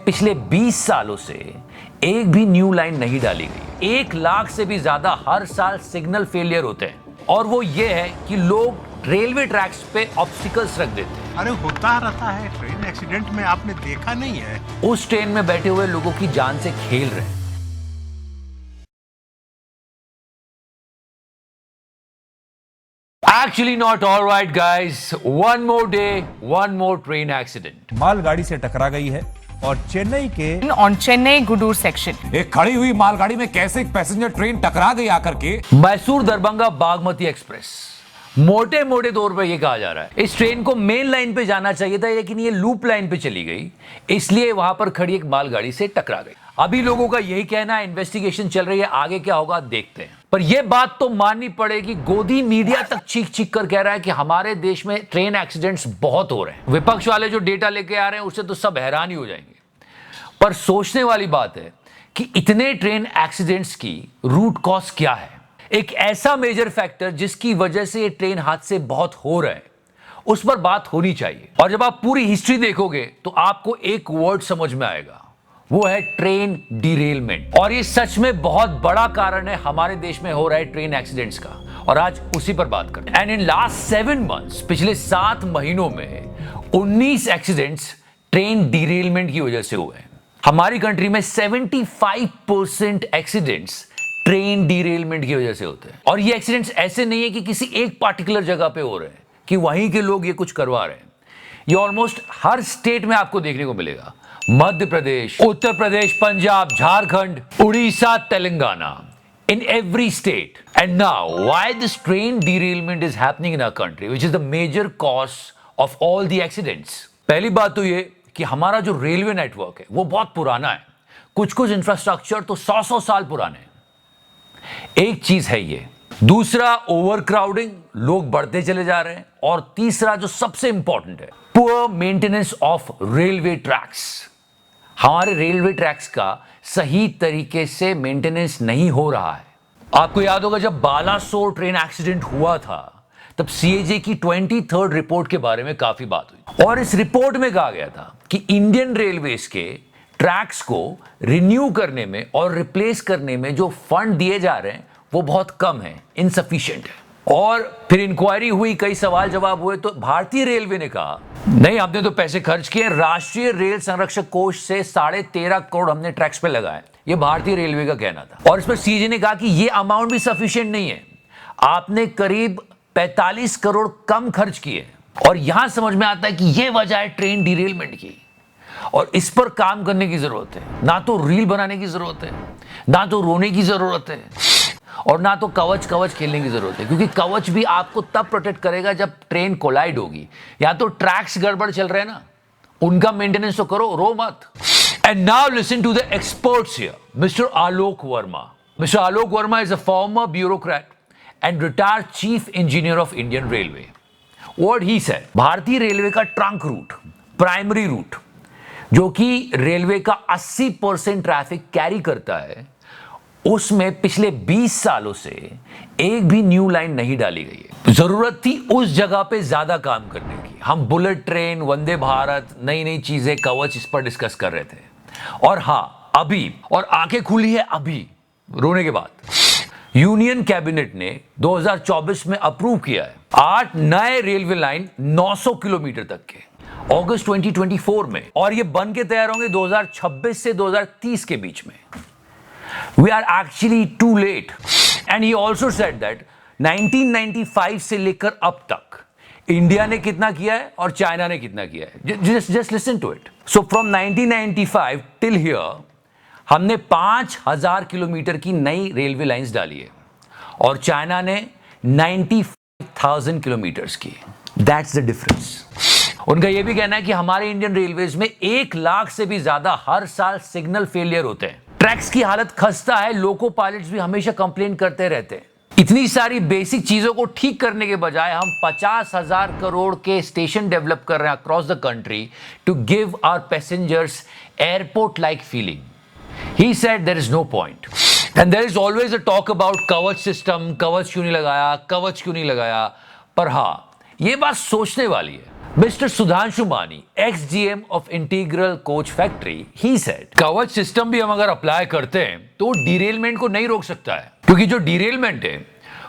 पिछले 20 सालों से एक भी न्यू लाइन नहीं डाली गई। 1 लाख से भी ज्यादा हर साल सिग्नल फेलियर होते हैं और वो ये है कि लोग रेलवे ट्रैक्स पे ऑब्स्टिकल्स रख देते हैं। अरे होता रहता है, ट्रेन एक्सीडेंट में आपने देखा नहीं है? उस ट्रेन में बैठे हुए लोगों की जान से खेल रहे हैं। Actually not all right guys, one more day, one more train accident. मालगाड़ी से टकरा गई है और चेन्नई के ऑन चेन्नई गुडूर सेक्शन एक खड़ी हुई मालगाड़ी में कैसे एक पैसेंजर ट्रेन टकरा गई आकर के। मैसूर दरभंगा बागमती एक्सप्रेस, मोटे मोटे तौर पर यह कहा जा रहा है इस ट्रेन को मेन लाइन पे जाना चाहिए था, लेकिन ये लूप लाइन पे चली गई, इसलिए वहां पर खड़ी एक मालगाड़ी से टकरा गई। अभी लोगों का यही कहना है, इन्वेस्टिगेशन चल रही है, आगे क्या होगा देखते हैं। पर यह बात तो माननी पड़ेगी, गोदी मीडिया तक चीख चीख कर कह रहा है कि हमारे देश में ट्रेन एक्सीडेंट्स बहुत हो रहे हैं। विपक्ष वाले जो डेटा लेके आ रहे हैं उससे तो सब हैरान ही हो जाएंगे। पर सोचने वाली बात है कि इतने ट्रेन एक्सीडेंट्स की रूट कॉज क्या है। एक ऐसा मेजर फैक्टर जिसकी वजह से ये ट्रेन हादसे बहुत हो रहे हैं, उस पर बात होनी चाहिए। और जब आप पूरी हिस्ट्री देखोगे तो आपको एक वर्ड समझ में आएगा, वो है ट्रेन डिरेलमेंट। और ये सच में बहुत बड़ा कारण है हमारे देश में हो रहा है ट्रेन एक्सीडेंट्स का, और आज उसी पर बात करते हैं। एंड इन लास्ट 7 मंथ्स, पिछले 7 महीनों में 19 एक्सीडेंट्स ट्रेन डिरेलमेंट की वजह से हुए हैं। हमारी कंट्री में 75% एक्सीडेंट्स ट्रेन डिरेलमेंट की वजह से होते हैं। और ये एक्सीडेंट्स ऐसे नहीं है कि किसी एक पार्टिकुलर जगह पे हो रहे हैं, कि वहीं के लोग ये कुछ करवा रहे हैं। ये ऑलमोस्ट हर स्टेट में आपको देखने को मिलेगा। Madhya Pradesh, Uttar Pradesh, Punjab, Jharkhand, Orissa, Telangana, in every state. And now, why this train derailment is happening in our country, which is the major cause of all the accidents? पहली बात तो ये कि हमारा जो रेलवे नेटवर्क है वो बहुत पुराना है। कुछ इंफ्रास्ट्रक्चर तो 100 साल पुराने हैं। एक चीज है ये। दूसरा, ओवर क्राउडिंग, लोग बढ़ते चले जा रहे हैं। और तीसरा जो सबसे इंपॉर्टेंट है, poor maintenance of railway tracks. हमारे रेलवे ट्रैक्स का सही तरीके से मेंटेनेंस नहीं हो रहा है। आपको याद होगा जब बालासोर ट्रेन एक्सीडेंट हुआ था, तब सीएजे की 23rd रिपोर्ट के बारे में काफी बात हुई। और इस रिपोर्ट में कहा गया था कि इंडियन रेलवेज के ट्रैक्स को रिन्यू करने में और रिप्लेस करने में जो फंड दिए जा रहे हैं वो बहुत कम है, इनसफिशिएंट है। और फिर इंक्वायरी हुई, कई सवाल जवाब हुए, तो भारतीय रेलवे ने कहा नहीं, हमने तो पैसे खर्च किए, राष्ट्रीय रेल संरक्षक कोष से 13.5 करोड़ हमने ट्रैक्स पे लगाए। ये भारतीय रेलवे का कहना था। और इस पर सीजे ने कहा कि ये अमाउंट भी सफिशिएंट नहीं है, आपने करीब 45 करोड़ कम खर्च किए। और यहां समझ में आता है कि ये वजह है ट्रेन डिरेलमेंट की, और इस पर काम करने की जरूरत है। ना तो रील बनाने की जरूरत है, ना तो रोने की जरूरत है, और ना तो कवच खेलने की जरूरत है, क्योंकि कवच भी आपको तब प्रोटेक्ट करेगा जब ट्रेन कोलाइड होगी। या तो ट्रैक्स गड़बड़ चल रहे हैं ना, उनका मेंटेनेंस तो करो, रो मत। And now listen to the experts here, mister Alok Verma. Mister Alok Verma is a former bureaucrat and retired chief engineer of Indian railway. What he said, भारतीय रेलवे का ट्रंक रूट, प्राइमरी रूट, जो कि रेलवे का 80% ट्रैफिक कैरी करता है, उसमें पिछले 20 सालों से एक भी न्यू लाइन नहीं डाली गई है। जरूरत थी उस जगह पे ज्यादा काम करने की। हम बुलेट ट्रेन, वंदे भारत, नई नई चीजें, कवच, इस पर डिस्कस कर रहे थे। और हां, अभी, और आंखें खुली है अभी रोने के बाद, यूनियन कैबिनेट ने 2024 में अप्रूव किया है 8 नए रेलवे लाइन 900 किलोमीटर तक के, अगस्त 2024 में, और ये बन के तैयार होंगे 2026 से 2030 के बीच में। We are actually too late. And he also said that 1995 से लेकर अब तक इंडिया ने कितना किया है और चाइना ने कितना किया है। Just listen to it. So from 1995 till here हमने 5000 किलोमीटर की नई रेलवे लाइंस डाली है, और चाइना ने 95,000 किलोमीटर्स की। That's the difference. उनका यह भी कहना है कि हमारे इंडियन रेलवेज में 1 लाख से भी ज्यादा हर साल सिग्नल फेलियर होते हैं। ट्रैक्स की हालत खस्ता है, लोको पायलट्स भी हमेशा कंप्लेन करते रहते हैं। इतनी सारी बेसिक चीजों को ठीक करने के बजाय हम 50,000 करोड़ के स्टेशन डेवलप कर रहे हैं across the country to give our passengers airport like feeling. He said there is no point. And there is always a talk about Kavach system, Kavach क्यों नहीं लगाया, कवच क्यों नहीं लगाया। पर हाँ, ये बात सोचने वाली है। Mr. Sudhanshu Mani, ex-GM of Integral Coach Factory, he said, कवच सिस्टम भी हम अगर अप्लाई करते हैं तो डीरेलमेंट को नहीं रोक सकता है, क्योंकि जो डीरेलमेंट है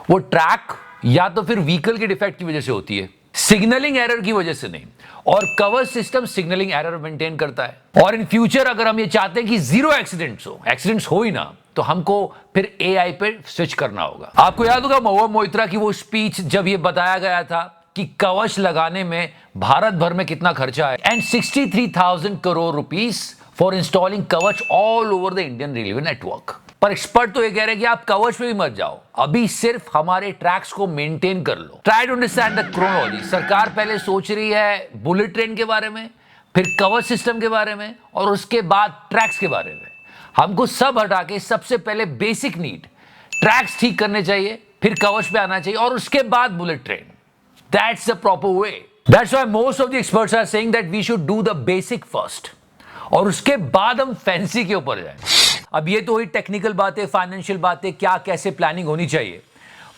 वो ट्रैक या तो फिर व्हीकल के डिफेक्ट की वजह से होती है, सिग्नलिंग एरर की वजह से नहीं। और कवच सिस्टम सिग्नलिंग एरर मेंटेन करता है। और इन फ्यूचर अगर हम ये चाहते हैं कि जीरो एक्सीडेंट्स हो ही ना, तो हमको फिर एआई पे स्विच करना होगा। आपको याद होगा महुआ मोइत्रा की वो स्पीच, जब ये बताया गया था कि कवच लगाने में भारत भर में कितना खर्चा है, and 63,000 crore rupees for installing Kavach all over the Indian railway network. पर एक्सपर्ट तो ये कह रहे हैं कि आप कवच पे भी मत जाओ, अभी सिर्फ हमारे ट्रैक्स को मेंटेन कर लो। Try to understand the chronology. सरकार पहले सोच रही है बुलेट ट्रेन के बारे में, फिर कवच सिस्टम के बारे में, और उसके बाद ट्रैक्स के बारे में। हमको सब हटा के सबसे पहले बेसिक नीड ट्रैक्स ठीक करने चाहिए, फिर कवच पे आना चाहिए, और उसके बाद bullet train. That's the proper way. That's why most of the experts are saying that we should do the basic first, और उसके बाद हम फैंसी के ऊपर जाएं। अब ये तो हुई टेक्निकल बातें, फाइनेंशियल बातें, क्या कैसे प्लानिंग होनी चाहिए।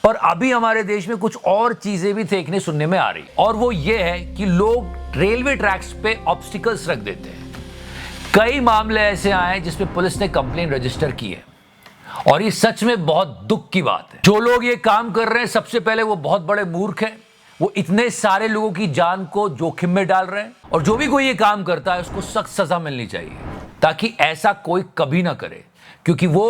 पर अभी हमारे देश में कुछ और चीजें भी देखने सुनने में आ रही, और वो ये है कि लोग रेलवे ट्रैक्स पे ऑब्स्टिकल्स रख देते हैं। कई मामले ऐसे आए हैं जिसमें पुलिस ने कंप्लेंट रजिस्टर की है, और ये सच में बहुत दुख की बात है। जो लोग ये काम कर रहे हैं, सबसे पहले वो बहुत बड़े मूर्ख हैं। वो इतने सारे लोगों की जान को जोखिम में डाल रहे हैं, और जो भी कोई ये काम करता है उसको सख्त सजा मिलनी चाहिए, ताकि ऐसा कोई कभी ना करे, क्योंकि वो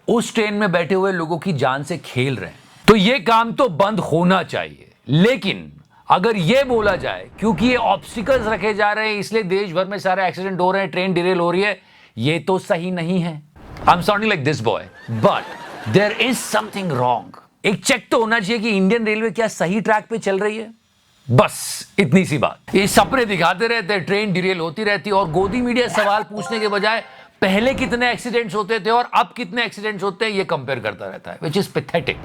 उस ट्रेन में बैठे हुए लोगों की जान से खेल रहे हैं। तो ये काम तो बंद होना चाहिए। लेकिन अगर ये बोला जाए क्योंकि ये ऑब्स्टिकल्स रखे जा रहे हैं इसलिए देश भर में सारे एक्सीडेंट हो रहे हैं, ट्रेन डिरेल हो रही है, ये तो सही नहीं है। I am sounding like this boy, but there is something wrong. एक चेक तो होना चाहिए कि इंडियन रेलवे क्या सही ट्रैक पे चल रही है। बस इतनी सी बात। ये सपने दिखाते रहते हैं, ट्रेन डिरेल होती रहती है, और गोदी मीडिया सवाल पूछने के बजाय पहले कितने एक्सीडेंट्स होते थे और अब कितने एक्सीडेंट्स होते हैं ये कंपेयर करता रहता है, विच इज पैथेटिक।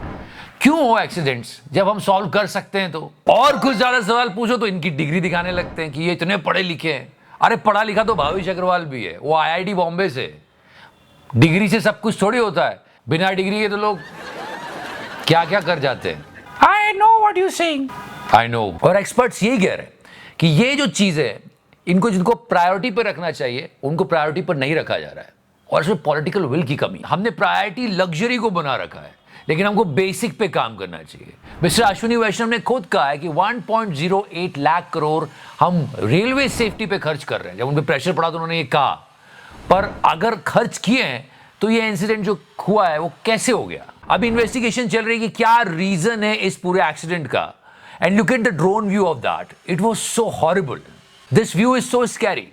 क्यों हो एक्सीडेंट्स जब हम सॉल्व कर सकते हैं तो? और कुछ ज्यादा सवाल पूछो तो इनकी डिग्री दिखाने लगते हैं कि ये इतने पढ़े लिखे हैं। अरे पढ़ा लिखा तो भावेश अग्रवाल भी है, वो आईआईटी बॉम्बे से। डिग्री से सब कुछ थोड़ी होता है, बिना डिग्री के तो लोग क्या क्या कर जाते हैं। I know what you saying, I know. और एक्सपर्ट्स यही कह रहे हैं कि ये जो चीजें इनको जिनको प्रायोरिटी पर रखना चाहिए उनको प्रायोरिटी पर नहीं रखा जा रहा है, और इसमें पॉलिटिकल विल की कमी। हमने प्रायोरिटी लग्जरी को बना रखा है, लेकिन हमको बेसिक पे काम करना चाहिए। मिस्टर अश्विनी वैष्णव ने खुद कहा है कि 1.08 लाख करोड़ हम रेलवे सेफ्टी पे खर्च कर रहे हैं। जब उन पर प्रेशर पड़ा तो उन्होंने ये कहा, पर अगर खर्च किए हैं तो ये इंसिडेंट जो हुआ है वो कैसे हो गया? अब इन्वेस्टिगेशन चल रही है कि क्या रीजन है इस पूरे एक्सीडेंट का। And look at the drone view of that, it was so horrible. This view is so scary.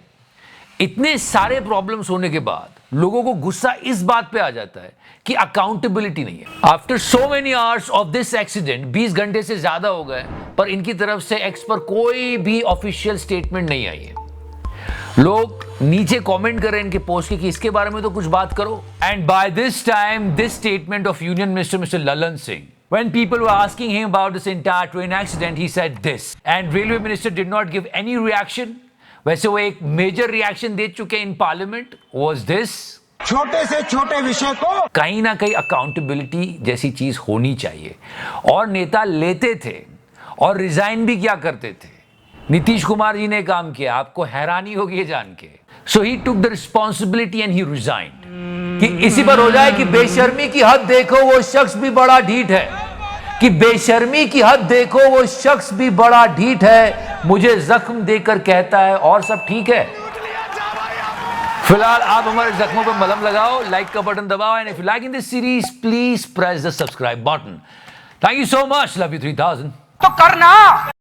इतने सारे प्रॉब्लम्स होने के बाद लोगों को गुस्सा इस बात पे आ जाता है कि अकाउंटेबिलिटी नहीं है। After so many hours of this accident, 20 घंटे से ज्यादा हो गए, पर इनकी तरफ से एक्स पर कोई भी ऑफिशियल स्टेटमेंट नहीं आई है। लोग नीचे कमेंट कर रहे हैं इनके पोस्ट की कि इसके बारे में तो कुछ बात करो। And by this time this statement of union minister mister Lalan Singh, when people were asking him about this entire train accident, he said this, and railway minister did not give any reaction. वैसे वो एक major reaction दे चुके in parliament, was this, छोटे से छोटे विषय को कहीं ना कहीं अकाउंटेबिलिटी जैसी चीज होनी चाहिए। और नेता लेते थे और रिजाइन भी क्या करते थे। नीतीश कुमार जी ने काम किया, आपको हैरानी होगी ये जान के। So he took the responsibility and he resigned, कि इसी पर हो जाए कि बेशर्मी की हद देखो वो शख्स भी बड़ा ढीठ है, कि बेशर्मी की हद देखो वो शख्स भी बड़ा ढीठ है, मुझे जख्म देकर कहता है और सब ठीक है। फिलहाल आप हमारे जख्मों पर मलहम लगाओ, लाइक का बटन दबाओ, and if you like in this series please press the subscribe button. Thank you so much, love you 3000। तो करना